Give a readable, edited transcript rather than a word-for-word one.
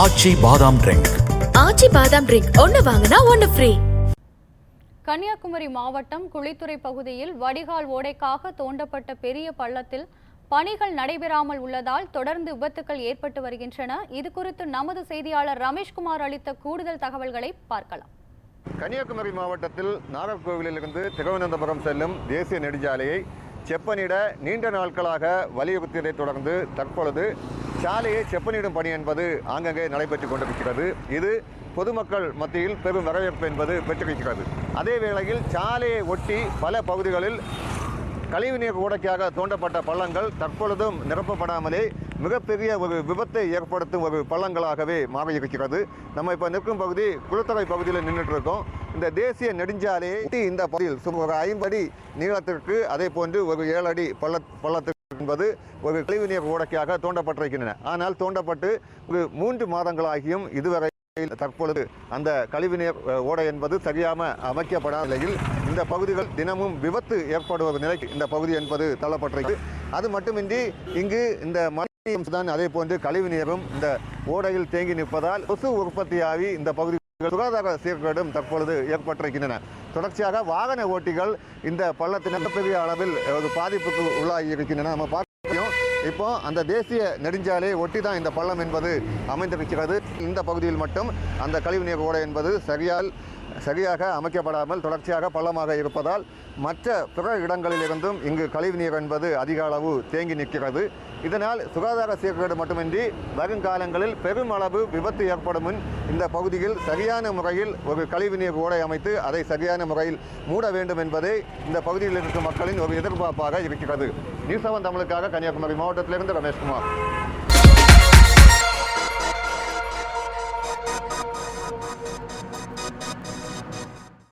ஆச்சி பாதாம் ட்ரிங்க். ஆச்சி பாதாம் ட்ரிங்க் ஒன்னு வாங்கினா ஒன்னு ஃப்ரீ. கன்னியாகுமரி மாவட்டம் குளித்துறை பகுதியில் வடிகால் ஓடைக்காக தோண்டப்பட்ட பெரிய பள்ளத்தில் பணிகள் நடைபெறாமல் உள்ளதால் தொடர்ந்து விபத்துக்கள் ஏற்பட்டு வருகின்றன. இது குறித்து நமது செய்தியாளர் ரமேஷ்குமார் அளித்த கூடுதல் தகவல்களை பார்க்கலாம். கன்னியாகுமரி மாவட்டத்தில் நாகர்கோவிலிருந்து திருவனந்தபுரம் செல்லும் தேசிய நெடுஞ்சாலையை செப்பனிட நீண்ட நாட்களாக வலியுறுத்தியதை தொடர்ந்து தற்பொழுது சாலையை செப்பனிடும் பணி என்பது ஆங்கங்கே நடைபெற்றுக் கொண்டிருக்கிறது. இது பொதுமக்கள் மத்தியில் பெரும் வரவேற்பு என்பது பெற்றிருக்கிறது. அதே வேளையில் சாலையை ஒட்டி பல பகுதிகளில் கழிவுநீர் ஓடைக்காக தோண்டப்பட்ட பள்ளங்கள் தற்பொழுதும் நிரப்பப்படாமலே மிகப்பெரிய ஒரு விபத்தை ஏற்படுத்தும் ஒரு பள்ளங்களாகவே மாறியிருக்கிறது. நம்ம இப்போ நிற்கும் பகுதி குளித்துறை பகுதியில் நின்றுட்டு இருக்கோம். இந்த தேசிய நெடுஞ்சாலையை இந்த பகுதியில் சுமார் ஒரு 50 அடி நீளத்திற்கு அதே போன்று ஒரு 7 அடி பள்ளத்திற்கு என்பது ஒரு கழிவுநீர் ஓடைக்காக தோண்டப்பட்டிருக்கின்றன. ஆனால் தோண்டப்பட்டு ஒரு 3 மாதங்களாகியும் இதுவரை தற்பொழுது அந்த கழிவுநீர் ஓடை என்பது சரியாக அமைக்கப்படாத நிலையில் இந்த பகுதிகள் தினமும் விபத்து ஏற்படுவது நிலைக்கு இந்த பகுதி என்பது தள்ளப்பட்டிருக்கு. அது மட்டுமின்றி இங்கு இந்த மழையும் தான் அதே போன்று கழிவுநீரும் இந்த ஓடையில் தேங்கி நிற்பதால் கொசு உற்பத்தியாகி இந்த பகுதி சுகாதார சீர்கேடும் தற்பொழுது ஏற்பட்டிருக்கின்றன. தொடர்ச்சியாக வாகன ஓட்டிகள் இந்த பள்ளத்தின் மிகப்பெரிய அளவில் ஒரு பாதிப்புக்கு உள்ளாகி இருக்கின்றன. நம்ம பார்க்கிறோம். இப்போ அந்த தேசிய நெடுஞ்சாலையை ஒட்டி தான் இந்த பள்ளம் என்பது அமைந்திருக்கிறது. இந்த பகுதியில் மட்டும் அந்த கழிவுநீர் ஓடை என்பது சரியாக அமைக்கப்படாமல் தொடர்ச்சியாக பள்ளமாக இருப்பதால் மற்ற பிற இடங்களிலிருந்தும் இங்கு கழிவுநீர் என்பது அதிக அளவு தேங்கி நிற்கிறது. இதனால் சுகாதார சீர்கேடு மட்டுமின்றி வருங்காலங்களில் பெருமளவு விபத்து ஏற்படும் முன் இந்த பகுதியில் சரியான முறையில் ஒரு கழிவுநீர் ஓடை அமைத்து அதை சரியான முறையில் மூட வேண்டும் என்பதே இந்த பகுதியில் இருக்கும் மக்களின் ஒரு எதிர்பார்ப்பாக இருக்கிறது. நியூஸ் 7 தமிழுக்காக கன்னியாகுமரி மாவட்டத்திலிருந்து ரமேஷ்குமார்.